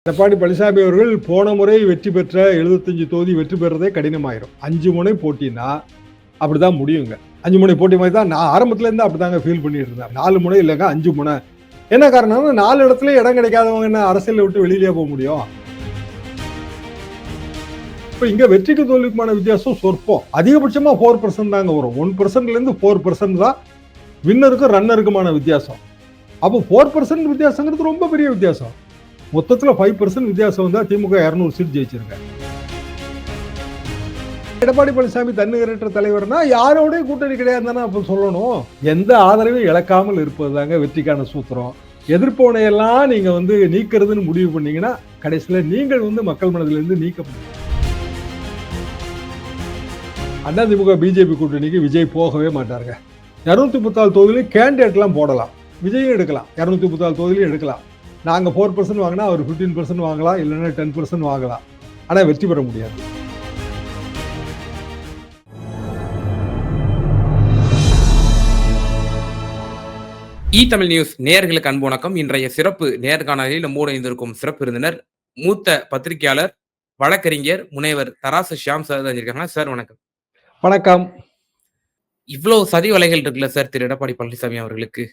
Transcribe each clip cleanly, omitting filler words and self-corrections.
எடப்பாடி பழனிசாமி அவர்கள் போன முறை வெற்றி பெற்ற 75 தொகுதி வெற்றி பெறதே கடினமாயிரும். 5 முனை போட்டினா அப்படிதான் முடியுங்க. 5 முனை போட்டி மாதிரி தான் நான் ஆரம்பத்துல இருந்து அப்படிதாங்க ஃபீல் பண்ணிட்டு இருந்தேன். 4 முனை இல்லைங்க 5 முனை. என்ன காரணம்னா 4 இடத்துல இடம் கிடைக்காதவங்க என்ன அரசியலை விட்டு வெளியிலேயே போக முடியும். இப்ப இங்க வெற்றிக்கு தோல்விக்குமான வித்தியாசம் சொற்பம். அதிகபட்சமா 4% தாங்க வரும். 1%ல இருந்து 4% தான் வின்னருக்கும் ரன்னருக்குமான வித்தியாசம். அப்போ 4% வித்தியாசங்கிறது ரொம்ப பெரிய வித்தியாசம். மொத்தத்துல 5% வித்தியாசம் வந்தா திமுக 200 சீட் ஜெயிச்சிருங்க. எடப்பாடி பழனிசாமி தன்னிகரற்ற தலைவர்னா யாரோட கூட்டணி கிடையாதுன்னு அப்ப சொல்லணும். எந்த ஆதரவையும் இழக்காமல் இருப்பதுதாங்க வெற்றிக்கான சூத்திரம். எதிர்ப்பவனை எல்லாம் நீங்க நீக்கிறதுன்னு முடிவு பண்ணீங்கன்னா கடைசியில நீங்கள் மக்கள் மனதிலிருந்து நீக்கப்படும். அதிமுக பிஜேபி கூட்டணிக்கு விஜய் போகவே மாட்டாருங்க. 234 தொகுதியிலும் கேண்டிடேட் எல்லாம் போடலாம், விஜயும் எடுக்கலாம். 234 தொகுதியிலும் எடுக்கலாம். நாங்க 4% வாங்கினா அவர் 15% வாங்கலாம், இல்லைன்னா 10% வாங்கலாம். ஆனா வெற்றி பெற முடியாது. தமிழ் நியூஸ் நேயர்களுக்கு அன்பு வணக்கம். இன்றைய சிறப்பு நேர்காணலில் நம்மோடு இணைந்திருக்கும் சிறப்பு விருந்தினர் மூத்த பத்திரிகையாளர், வழக்கறிஞர், முனைவர் தராசு ஷியாம் சார் இருக்காங்க. சார் வணக்கம். வணக்கம். இவ்வளவு சதி வலைகள் இருக்குல்ல சார் திரு எடப்பாடி பழனிசாமி அவர்களுக்கு.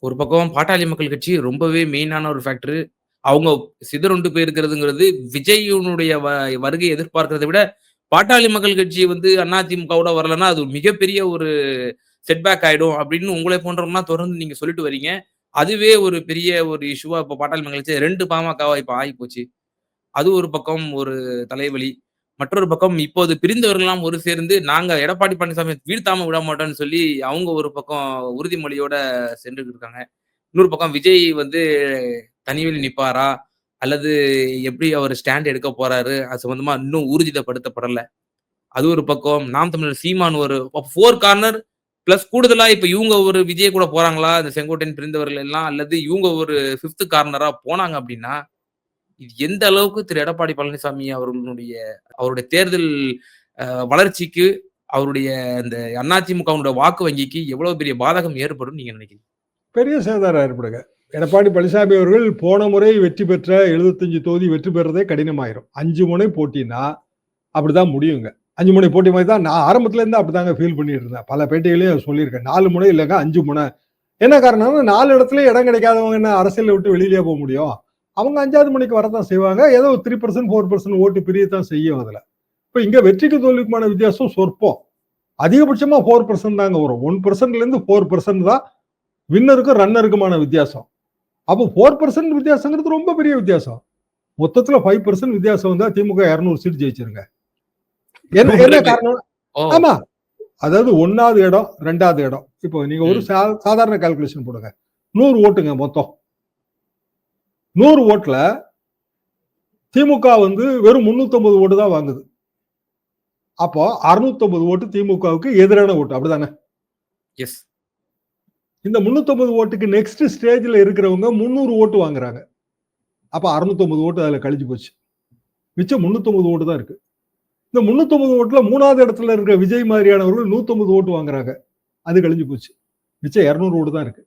ஒரு பக்கம் பாட்டாளி மக்கள் கட்சி ரொம்பவே மெயினான ஒரு ஃபேக்டர். அவங்க சிதறுண்டு போயிருக்கிறதுங்கிறது விஜயனுடைய வருகை எதிர்பார்க்கிறதை விட பாட்டாளி மக்கள் கட்சி அதிமுகவோட வரலன்னா அது மிகப்பெரிய ஒரு செட்பேக் ஆயிடும் அப்படின்னு உங்களை போன்றவங்கலாம் தொடர்ந்து நீங்க சொல்லிட்டு வரீங்க. அதுவே ஒரு பெரிய ஒரு இஷ்யூவா இப்ப பாட்டாளி மக்கள் கட்சி 2 பாமகவா இப்ப ஆகி போச்சு. அது ஒரு பக்கம் ஒரு தலைவலி. மற்றொரு பக்கம் இப்போது பிரிந்தவர்கள்லாம் ஒரு சேர்ந்து நாங்க எடப்பாடி பழனிசாமி வீழ்த்தாம விட மாட்டோம்னு சொல்லி அவங்க ஒரு பக்கம் உறுதிமொழியோட சென்று இருக்காங்க. இன்னொரு பக்கம் விஜய் தனிவெளி நிப்பாரா அல்லது எப்படி அவர் ஸ்டாண்ட் எடுக்க போறாரு அது சம்பந்தமா இன்னும் ஊர்ஜிதப்படுத்தப்படல. அது ஒரு பக்கம். நாம் தமிழர் சீமான் ஒரு 4 கார்னர் பிளஸ் கூடுதலா இப்ப இவங்க ஒரு விஜய் கூட போறாங்களா இந்த செங்கோட்டையன் பிரிந்தவர்கள் எல்லாம், அல்லது இவங்க ஒரு 5th கார்னரா போனாங்க அப்படின்னா இது எந்த அளவுக்கு திரு எடப்பாடி பழனிசாமி அவருடைய தேர்தல் வளர்ச்சிக்கு, அவருடைய அந்த அதிமுக வாக்கு வங்கிக்கு எவ்வளவு பெரிய பாதகம் ஏற்படும் நீங்க நினைக்கிறீங்க? பெரிய சேதாரம் ஏற்படுங்க. எடப்பாடி பழனிசாமி அவர்கள் போன முறை வெற்றி பெற்ற 75 தொகுதி வெற்றி பெறதே கடினமாயிரும். 5 முனை போட்டினா அப்படிதான் முடியுங்க. 5 முனை போட்டி மாதிரி தான் நான் ஆரம்பத்துல இருந்து அப்படிதாங்க ஃபீல் பண்ணிட்டு இருந்தேன். பல பேட்டிகளையும் சொல்லியிருக்கேன். 4 முனை இல்லைங்க 5 முனை. என்ன காரணம்னா 4 இடத்துல இடம் கிடைக்காதவங்க என்ன அரசியலை விட்டு வெளியிலேயே போக முடியும். அவங்க 5வது முனைக்கு வரதான் செய்வாங்க. ஏதோ 3% 4% ஓட்டு பிரியத்தான் செய்யும். அதுல இப்ப இங்க வெற்றிக்கு தோல்விக்குமான வித்தியாசம் சொற்பம். அதிகபட்சமா 4% தாங்க வரும். 1%ல இருந்து 4% தான் வின்னருக்கும் ரன்னருக்குமான வித்தியாசம். அப்போ 4% வித்தியாசங்கிறது ரொம்ப பெரிய வித்தியாசம். மொத்தத்துல 5% வித்தியாசம் வந்தா திமுக 200 சீட் ஜெயிச்சிருங்க. என்ன காரணம்? ஆமா, அதாவது 1வது இடம் 2வது இடம். இப்போ நீங்க ஒரு சாதாரண கால்குலேஷன் போடுங்க. 100 ஓட்டுங்க மொத்தம். 100 ஓட்டுல திமுக வெறும் 350 ஓட்டு தான் வாங்குது. அப்போ 650 ஓட்டு திமுகவுக்கு எதிரான ஓட்டு, அப்படிதானே? எஸ். இந்த 350 ஓட்டுக்கு நெக்ஸ்ட் ஸ்டேஜ்ல இருக்கிறவங்க 300 ஓட்டு வாங்குறாங்க. அப்ப 650 ஓட்டு அதுல கழிஞ்சு போச்சு. மிச்சம் 350 ஓட்டு தான் இருக்கு. இந்த 350 ஓட்டுல 3வது இடத்துல இருக்கிற விஜய் மாதிரியானவர்கள் 150 ஓட்டு வாங்குறாங்க. அது கழிஞ்சு போச்சு. மிச்சம் 200 ஓட்டு தான் இருக்கு.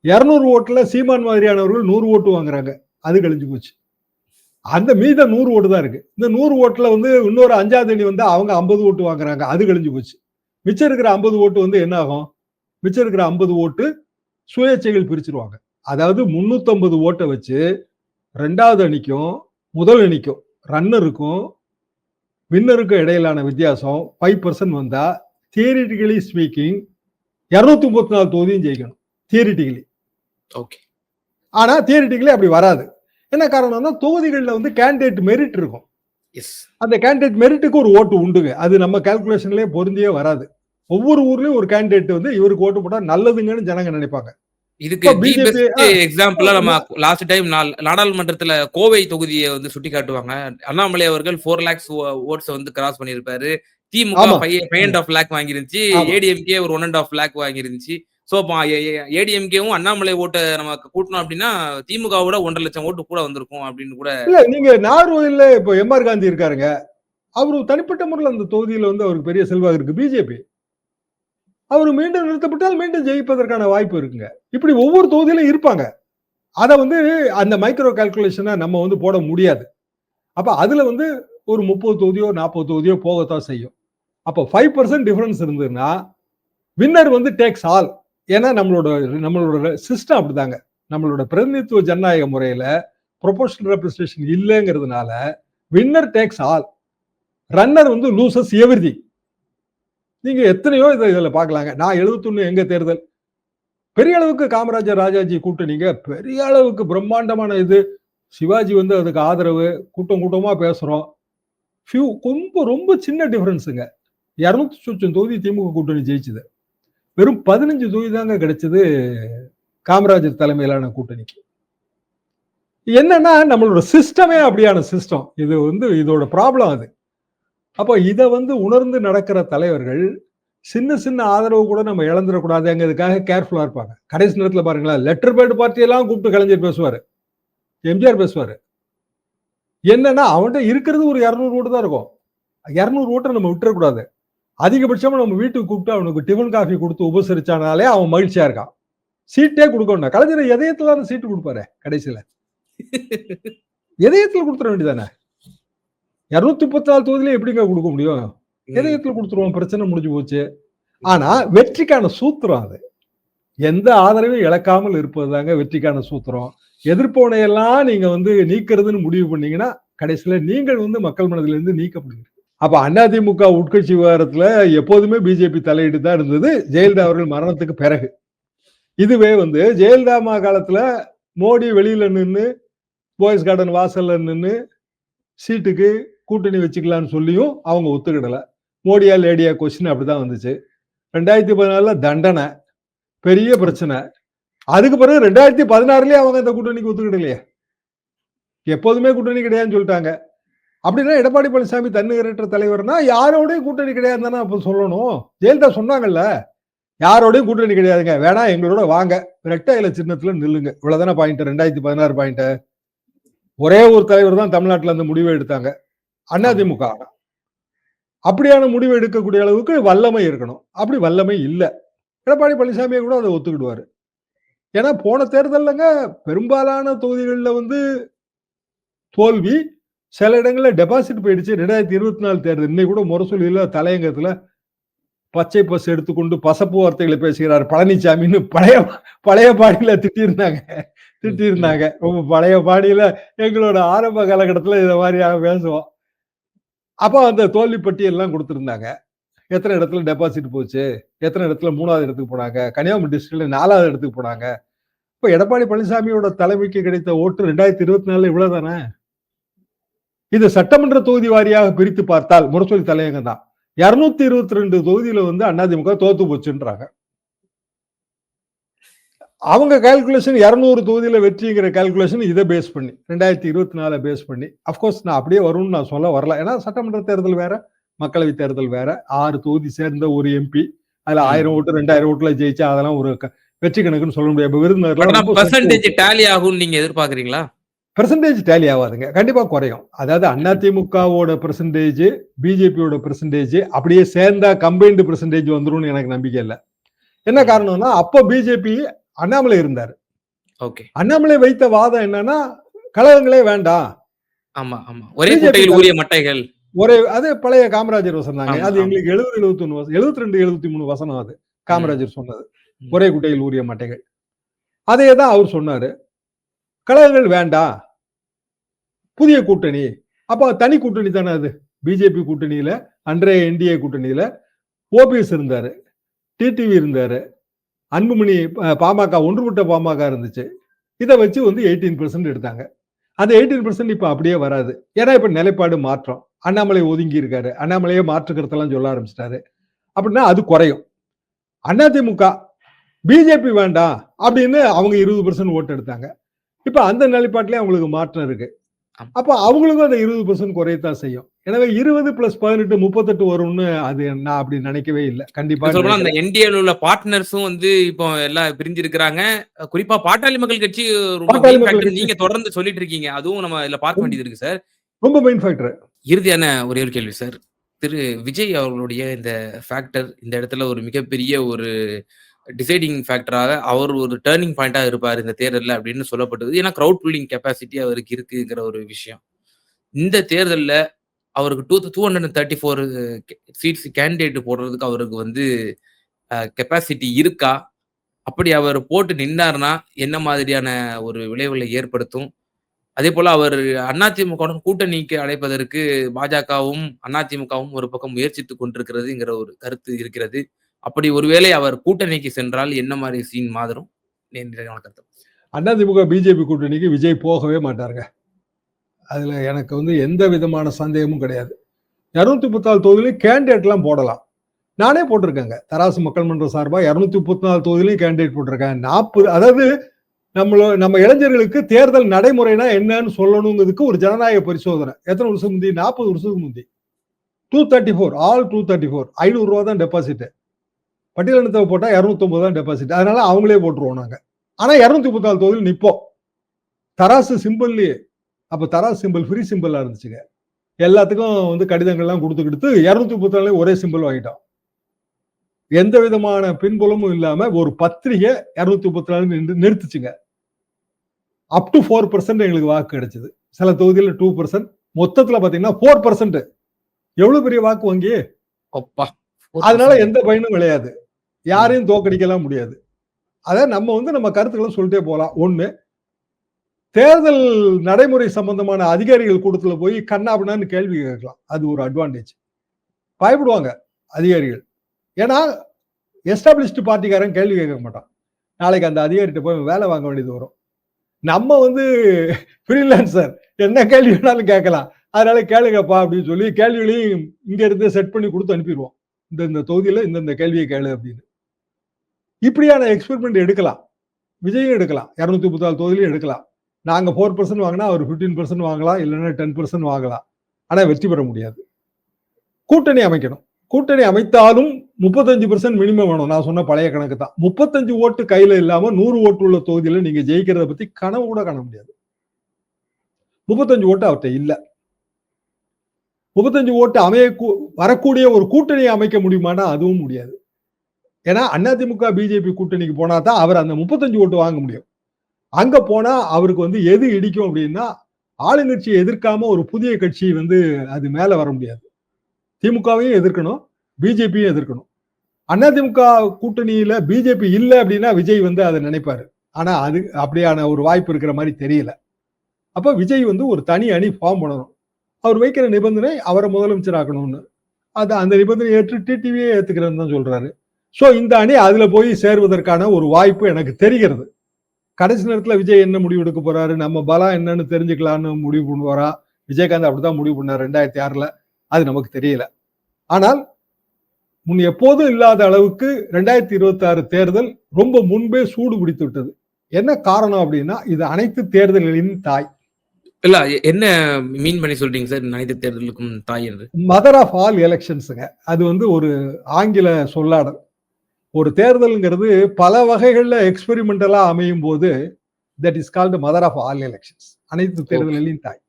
200 ஓட்டுல சீமான் மாதிரியானவர்கள் 100 ஓட்டு வாங்குறாங்க. அது கழிஞ்சு போச்சு. அந்த மீத 100 ஓட்டு தான் இருக்கு. இந்த 100 ஓட்டுல இன்னொரு 5வது அணி அவங்க 50 ஓட்டு வாங்குறாங்க. அது கழிஞ்சு போச்சு. மிச்சம் இருக்கிற 50 ஓட்டு என்ன ஆகும்? மிச்சம் இருக்கிற 50 ஓட்டு சுயேட்சைகள் பிரிச்சிருவாங்க. அதாவது 350 ஓட்டை வச்சு 2வது அணிக்கும் முதல் அணிக்கும் ரன்னருக்கும் வின்னருக்கும் இடையிலான வித்தியாசம் 5% வந்தா தியரிட்டிக்கலி ஸ்பீக்கிங் 234 தொகுதியும் ஜெயிக்கணும். தியரிட்டிக்கலி. ஓகே. ஆனா தியரிட்டிக்கலி அப்படி வராது. என்ன காரணம்னா தொகுதிகள்ல கேண்டிடேட் மெரிட் இருக்கும். அந்த கேண்டிடேட் மெரிட்டுக்கு ஒரு ஓட்டு உண்டுங்க. அது நம்ம கால்குலேஷன்லயே பொருந்தியே வராது. ஒவ்வொரு ஊர்லயும் ஒரு கேண்டிடேட் இவருக்கு ஓட்டு போட்டா நல்லதுங்கன்னு ஜனங்க நினைப்பாங்க. இதுக்கு எக்ஸாம்பிளா நம்ம லாஸ்ட் டைம் நாடாளுமன்றத்துல கோவை தொகுதியை சுட்டி காட்டுவாங்க. அண்ணாமலை அவர்கள் 4 lakhs ஓட்ஸ் கிராஸ் பண்ணிருப்பாரு. திமுக 5.5 lakh வாங்கிருந்துச்சு. ஏடிஎம்கே ஒரு 1.5 lakh வாங்கிருந்துச்சு. சோ ஏடிஎம்கேவும் அண்ணாமலை ஓட்டை நம்ம கூட்டணும் அப்படின்னா திமுகவோட 1.5 லட்சம் ஓட்டு கூட வந்திருக்கும் அப்படின்னு கூட. இல்ல, நீங்க நார்வேல இப்போ எம்ஆர் காந்தி இருக்காருங்க. அவரு தனிப்பட்ட முறையில் அந்த தொகுதியில அவருக்கு பெரிய செல்வாக்கு இருக்கு. பிஜேபி அவர் மீண்டும் நிறுத்தப்பட்டால் மீண்டும் ஜெயிப்பதற்கான வாய்ப்பு இருக்குங்க. இப்படி ஒவ்வொரு தொகுதியிலும் இருப்பாங்க. அதை வந்து அந்த மைக்ரோ கால்குலேஷனை நம்ம வந்து போட முடியாது. அப்ப அதுல வந்து ஒரு 30 தொகுதியோ 40 தொகுதியோ போகத்தான் செய்யும். அப்போ 5% டிஃபரன்ஸ் இருந்ததுன்னா வின்னர் வந்து டேக்ஸ் ஆல். ஏன்னா நம்மளோட சிஸ்டம் அப்படிதாங்க. நம்மளோட பிரதிநிதித்துவ ஜனநாயக முறையில ப்ரொபோர்ஷனல் ரெப்ரசன்டேஷன் இல்லைங்கிறதுனால வின்னர் டேக்ஸ் ஆல், ரன்னர் வந்து லூசஸ் எவ்ரிதிங். நீங்க எத்தனையோ இதுல பார்க்கலாங்க. நான் 71 எங்க தேர்தல் பெரிய அளவுக்கு காமராஜர் ராஜாஜி கூட்டணிங்க, பெரிய அளவுக்கு பிரம்மாண்டமான இது. சிவாஜி வந்து அதுக்கு ஆதரவு, கூட்டம் கூட்டமா பேசுறோம். ரொம்ப ரொம்ப சின்ன டிஃபரன்ஸுங்க. 200 சொச்சம் தொகுதி திமுக கூட்டணி ஜெயிச்சது. வெறும் 15 தொகுதி தாங்க கிடைச்சது காமராஜர் தலைமையிலான கூட்டணிக்கு. என்னன்னா நம்மளோட சிஸ்டமே அப்படியான சிஸ்டம். இது வந்து இதோட ப்ராப்ளம் அது. அப்போ இதை வந்து உணர்ந்து நடக்கிற தலைவர்கள் சின்ன சின்ன ஆதரவு கூட நம்ம இழந்துடக்கூடாதுங்கிறதுக்காக கேர்ஃபுல்லா இருப்பாங்க. கடைசி நேரத்தில் பாருங்களேன், லெட்டர் பேர்டு பார்ட்டியெல்லாம் கூப்பிட்டு கலைஞர் பேசுவாரு, எம்ஜிஆர் பேசுவாரு. என்னன்னா அவன்கிட்ட இருக்கிறது ஒரு 200 ஓட்டு தான் இருக்கும். 200 ஓட்டை நம்ம விட்டுறக்கூடாது. அதிகபட்சமா நம்ம வீட்டுக்கு கூப்பிட்டு அவனுக்கு டிஃபன் காஃபி கொடுத்து உபசரிச்சானாலே அவன் மகிழ்ச்சியா இருக்கான். சீட்டே கொடுக்கணும். கலைஞர் இதயத்துல சீட்டு கொடுப்பாரு. கடைசியில இதயத்துல கொடுத்துட வேண்டியதானே. 234 தொகுதியில எப்படிங்க கொடுக்க முடியும்? இதயத்துல கொடுத்துருவோம், பிரச்சனை முடிஞ்சு போச்சு. ஆனா வெற்றிக்கான சூத்திரம் அது. எந்த ஆதரவையும் இழக்காமல் இருப்பதுதாங்க வெற்றிக்கான சூத்திரம். எதிர்ப்போனையெல்லாம் நீங்க வந்து நீக்கிறதுன்னு முடிவு பண்ணீங்கன்னா கடைசியில நீங்கள் வந்து மக்கள் மனதிலிருந்து நீக்கப்படுவீங்க. அப்ப அதிமுக உட்கட்சி விவகாரத்துல எப்போதுமே பிஜேபி தலையிட்டு தான் இருந்தது, ஜெயலலிதா அவர்கள் மரணத்துக்கு பிறகு. இதுவே வந்து ஜெயலலிதா அம்மா காலத்துல மோடி வெளியில நின்று போயஸ் கார்டன் வாசல்ல நின்று சீட்டுக்கு கூட்டணி வச்சுக்கலாம்னு சொல்லியும் அவங்க ஒத்துக்கிடல. மோடியா லேடியா கொஸ்டின் அப்படிதான் வந்துச்சு. 2014 தண்டனை, பெரிய பிரச்சனை. அதுக்கு பிறகு 2016லயே அவங்க இந்த கூட்டணிக்கு ஒத்துக்கிடலையே. எப்போதுமே கூட்டணி கிடையாதுன்னு சொல்லிட்டாங்க. அப்படின்னா எடப்பாடி பழனிசாமி தன்னிகரற்ற தலைவர்னா யாரோடையும் கூட்டணி கிடையாது தானே அப்ப சொல்லணும். ஜெயலலிதா சொன்னாங்கல்ல, யாரோடையும் கூட்டணி கிடையாதுங்க, வேணா எங்களோட வாங்க, இரட்டை இலை சின்னத்துல நில்லுங்க. இவ்வளவுதானே பாயிண்ட். 2016 பாயிண்ட். ஒரே ஒரு தலைவர் தான் தமிழ்நாட்டில் அந்த முடிவை எடுத்தாங்க, அதிமுக. அப்படியான முடிவு எடுக்கக்கூடிய அளவுக்கு வல்லமை இருக்கணும். அப்படி வல்லமை இல்லை. எடப்பாடி பழனிசாமியை கூட அதை ஒத்துக்கிடுவாரு. ஏன்னா போன தேர்தலுங்க பெரும்பாலான தொகுதிகளில் வந்து தோல்வி, சில இடங்கள்ல டெபாசிட் போயிடுச்சு. 2024 தேர்தல் இன்னைக்கு கூட முரசொலியில தலையங்கத்துல பச்சை பஸ் எடுத்துக்கொண்டு பசப்பு வார்த்தைகளை பேசுகிறார் பழனிசாமின்னு பழைய பாடியில திட்டிருந்தாங்க. ரொம்ப பழைய பாடியில எங்களோட ஆரம்ப காலகட்டத்தில் இதை மாதிரியாக பேசுவோம். அப்போ அந்த தோல்வி பட்டியெல்லாம் கொடுத்துருந்தாங்க. எத்தனை இடத்துல டெபாசிட் போச்சு, எத்தனை இடத்துல 3வது இடத்துக்கு போனாங்க, கன்னியாகுமரி டிஸ்ட்ரிக்ட்ல 4வது இடத்துக்கு போனாங்க. இப்போ எடப்பாடி பழனிசாமியோட தலைமைக்கு கிடைத்த ஓட்டு 2024 இவ்வளவுதானே. இது சட்டமன்ற தொகுதி வாரியாக பிரித்து பார்த்தால் முரசொலி தலையங்கம் தான். 222 தொகுதியில வந்து அதிமுக தோத்து போச்சுன்றாங்க. அவங்க கால்குலேஷன் 200 தொகுதியில வெற்றிங்கிற கால்குலேஷன் இதை பேஸ் பண்ணி 2024 பேஸ் பண்ணி. அப்கோர்ஸ் நான் அப்படியே வரும்னு நான் சொல்ல வரல. ஏன்னா சட்டமன்ற தேர்தல் வேற, மக்களவை தேர்தல் வேற. 6 தொகுதி சேர்ந்த ஒரு எம்பி, அதுல 1000 ஓட்டு 2000 ஓட்டுல ஜெயிச்சா அதெல்லாம் ஒரு வெற்றி கணக்குன்னு சொல்ல முடியாது. விருந்தினர்கள் டேலி ஆகும் நீங்க எதிர்பார்க்கறீங்களா? பெர்சன்டேஜ் டேலி ஆகாதுங்க, கண்டிப்பா குறையும். அதாவது அதிமுகவோட பெர்சன்டேஜ், பிஜேபியோட பெர்சன்டேஜ் அப்படியே சேர்ந்தா கம்பைன்டு பெர்சன்டேஜ் வந்துரும்னு எனக்கு நம்பிக்கை இல்லை. என்ன காரணம்னா அப்போ பிஜேபி அண்ணாமலை இருந்தார். அண்ணாமலை வைத்த வாதம் என்னன்னா கழகங்களே வேண்டாம். ஆமா ஆமா, ஒரே குட்டையில் ஊறிய மட்டைகள். ஒரே அது பழைய காமராஜர் வசனம். அது எங்களுக்கு 70 71 72 73 வசனம். அது காமராஜர் சொன்னது, ஒரே குட்டையில் ஊறிய மட்டைகள். அதே தான் அவர் சொன்னாரு. கழகங்கள் வேண்டாம், புதிய கூட்டணி. அப்ப தனி கூட்டணி தானே அது. பிஜேபி கூட்டணியில, அன்றைய என்டிஏ கூட்டணியில ஓபிஎஸ் இருந்தாரு, டிடிவி இருந்தாரு, அன்புமணி பாமக, ஒன்றுபட்ட பாமக இருந்துச்சு. இதை வச்சு வந்து 18% எடுத்தாங்க. அந்த 18% இப்ப அப்படியே வராது. ஏன்னா இப்ப நிலைப்பாடு மாற்றம். அண்ணாமலை ஒதுங்கி இருக்காரு, அண்ணாமலையே மாற்றுக்கிறதெல்லாம் சொல்ல ஆரம்பிச்சிட்டாரு. அப்படின்னா அது குறையும். அதிமுக பிஜேபி வேண்டாம் அப்படின்னு அவங்க 20% ஓட்டு எடுத்தாங்க. இப்ப அந்த நிலைப்பாட்டிலே அவங்களுக்கு மாற்றம் இருக்கு. அப்ப அவங்களுக்கும் அந்த 20% குறையத்தான் செய்யும். எனவே 20 + 18 38 வரும்னு அது நான் அப்படி நினைக்கவே இல்லை. கண்டிப்பா அந்த என்டிஏல உள்ள பார்ட்னர்ஸும் வந்து இப்போ எல்லாம் பிரிஞ்சிருக்கிறாங்க. குறிப்பா பாட்டாளி மக்கள் கட்சி நீங்க தொடர்ந்து சொல்லிட்டு இருக்கீங்க. அதுவும் நம்ம இதுல பார்க்க வேண்டியது இருக்கு சார். ரொம்ப மெயின் ஃபேக்டர். இறுதியான ஒரே ஒரு கேள்வி சார். திரு விஜய் அவர்களுடைய இந்த ஃபேக்டர் இந்த இடத்துல ஒரு மிகப்பெரிய ஒரு டிசைடிங் ஃபேக்டராக அவர் ஒரு டர்னிங் பாயிண்டா இருப்பாரு இந்த தேர்தல்ல அப்படின்னு சொல்லப்பட்டது. ஏன்னா கிரவுட் புல்லிங் கெப்பாசிட்டி அவருக்கு இருக்குங்கிற ஒரு விஷயம். இந்த தேர்தல்ல அவருக்கு 234 சீட்ஸ் கேண்டிடேட் போடுறதுக்கு அவருக்கு வந்து கெப்பாசிட்டி இருக்கா? அப்படி அவர் போட்டு நின்னார்னா, என்ன மாதிரியான ஒரு விளைவுகளை ஏற்படுத்தும்? அதேபோல அவர் அதிமுகவுடன் கூட்டணிக்கு அழைப்பதற்கு பாஜகவும், அதிமுகவும் ஒரு பக்கம் முயற்சித்துக் கொண்டிருக்கிறதுங்கிற ஒரு கருத்து இருக்கிறது. அப்படி ஒருவேளை அவர் கூட்டணிக்கு சென்றால் என்ன மாரி சீன் மாறும்? நிறைவான கருத்து. அதிமுக பிஜேபி கூட்டணிக்கு விஜய் போகவே மாட்டாருங்க. அதுல எனக்கு வந்து எந்த விதமான சந்தேகமும் கிடையாது. 234 தொகுதியிலும் கேண்டிடேட்லாம் போடலாம். நானே போட்டிருக்கேங்க. தராசு மக்கள் மன்ற சார்பா 234 தொகுதியிலும் கேண்டிடேட் போட்டிருக்கேன். 40 அதாவது நம்ம இளைஞர்களுக்கு தேர்தல் நடைமுறைனா என்னன்னு சொல்லணுங்கிறதுக்கு ஒரு ஜனநாயக பரிசோதனை. எத்தனை வருஷம் முந்தி? 40 வருஷத்துக்கு முந்தி. 234 ஆல் 234 500 தான் டெபாசிட். பட்டியலினத்தை போட்டா 209 தான் டெபாசிட். அதனால அவங்களே போட்டுருவோம் நாங்க. ஆனா 234 தொகுதியில் நிப்போம். தராசு சிம்பிள்லயே. அப்ப தராசு சிம்பிள் ஃப்ரீ சிம்பிளா இருந்துச்சுங்க. எல்லாத்துக்கும் வந்து கடிதங்கள்லாம் கொடுத்துக்கிட்டு 234 ஒரே சிம்பிள் வாங்கிட்டோம். எந்த விதமான பின்புலமும் இல்லாம ஒரு பத்திரிகை 234 நிறுத்துச்சுங்க. அப் டு 4% எங்களுக்கு வாக்கு கிடைச்சது. சில தொகுதியில 2%, மொத்தத்துல பாத்தீங்கன்னா 4%. எவ்வளவு பெரிய வாக்கு வங்கி. அதனால எந்த பயனும் கிடையாது. யாரையும் தோக்கடிக்கலாம் முடியாது. அத நம்ம கருத்துக்களை சொல்லிட்டே போலாம். ஒண்ணு, தேர்தல் நடைமுறை சம்பந்தமான அதிகாரிகள் கூட்டத்துல போய் கண்ணாபின்னான்னு கேள்வி கேட்கலாம். அது ஒரு அட்வான்டேஜ். பயப்படுவாங்க அதிகாரிகள். ஏன்னா எஸ்டாப்ளிஷ்டு பார்ட்டிக்காரன் கேள்வி கேட்க மாட்டான். நாளைக்கு அந்த அதிகாரிகிட்ட போய் வேலை வாங்க வேண்டியது வரும். நம்ம வந்து ஃப்ரீலான்சர், என்ன கேள்வி வேணாலும் கேட்கலாம். அதனால கேளுங்கப்பா அப்படின்னு சொல்லி கேள்விகளையும் இங்க இருந்து செட் பண்ணி கொடுத்து அனுப்பிடுவோம். இந்த தொகுதியில இந்த கேள்வியை கேளு அப்படின்னு. இப்படியான எக்ஸ்பெரிமெண்ட் எடுக்கலாம். விஜயும் எடுக்கலாம். 234 தொகுதியிலும் எடுக்கலாம். நாங்க 4% வாங்கினா அவர் 15% வாங்கலாம், இல்லைன்னா 10% வாங்கலாம். ஆனா வெற்றி பெற முடியாது. கூட்டணி அமைக்கணும். கூட்டணி அமைத்தாலும் 35% மினிமம் வேணும். நான் சொன்ன பழைய கணக்கு தான். 35 ஓட்டு கையில இல்லாம 100 ஓட்டு உள்ள தொகுதியில நீங்க ஜெயிக்கிறத பத்தி கனவு கூட காண முடியாது. 35 ஓட்டு அவர்கிட்ட இல்ல. 35 ஓட்டு வரக்கூடிய ஒரு கூட்டணியை அமைக்க முடியுமானா அதுவும் முடியாது. ஏன்னா அதிமுக பிஜேபி கூட்டணிக்கு போனா தான் அவர் அந்த 35 ஓட்டு வாங்க முடியும். அங்க போனா அவருக்கு வந்து எது இடிக்கும் அப்படின்னா, ஆளுங்கட்சியை எதிர்க்காம ஒரு புதிய கட்சி வந்து அது மேல வர முடியாது. திமுகவையும் எதிர்க்கணும், பிஜேபியும் எதிர்க்கணும். அதிமுக கூட்டணியில பிஜேபி இல்ல அப்படின்னா விஜய் வந்து அதை நினைப்பாரு. ஆனா அது அப்படியான ஒரு வாய்ப்பு இருக்கிற மாதிரி தெரியல. அப்ப விஜய் வந்து ஒரு தனி அணி ஃபார்ம் பண்ணணும். அவர் வைக்கிற நிபந்தனை அவரை முதலமைச்சர் ஆக்கணும்னு. அந்த நிபந்தனை ஏற்று டிடிவியே ஏத்துக்கிறேன்னு தான் சொல்றாரு. சோ இந்த அணி அதுல போய் சேர்வதற்கான ஒரு வாய்ப்பு எனக்கு தெரிகிறது. கடைசி நேரத்துல விஜய் என்ன முடிவு எடுக்க போறாரு, நம்ம பலம் என்னன்னு தெரிஞ்சுக்கலாம்னு முடிவு பண்ணுவாரா? விஜயகாந்த் அப்படிதான் முடிவு பண்ணார் 2006ல. அது நமக்கு தெரியல. ஆனால் முன் எப்போதும் இல்லாத அளவுக்கு 2026 தேர்தல் ரொம்ப முன்பே சூடு பிடித்து விட்டது. என்ன காரணம் அப்படின்னா, இது அனைத்து தேர்தல்களின் தாய். இல்ல என்ன மீன் பண்ணி சொல்றீங்க சார்? அனைத்து தேர்தலுக்கும் தாய் என்று. மதர் ஆஃப் ஆல் எலெக்ஷன்ஸ்ங்க. அது வந்து ஒரு ஆங்கில சொல்லாடல். ஒரு தேர்தல்ங்கிறது பல வகைகள்ல எக்ஸ்பெரிமெண்டலா அமையும் போது that is called mother of all elections. அனைத்து தேர்தல்களின் தாய்.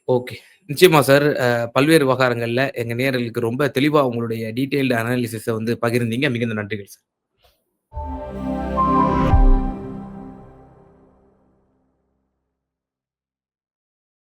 ஓகே. நிச்சயமா சார். பல்வேறு விவகாரங்கள்ல எங்க நேயர்களுக்கு ரொம்ப தெளிவா உங்களுடைய டீடைல்டு அனாலிசிஸ வந்து பகிர்ந்தீங்க. மிகுந்த நன்றிகள் சார்.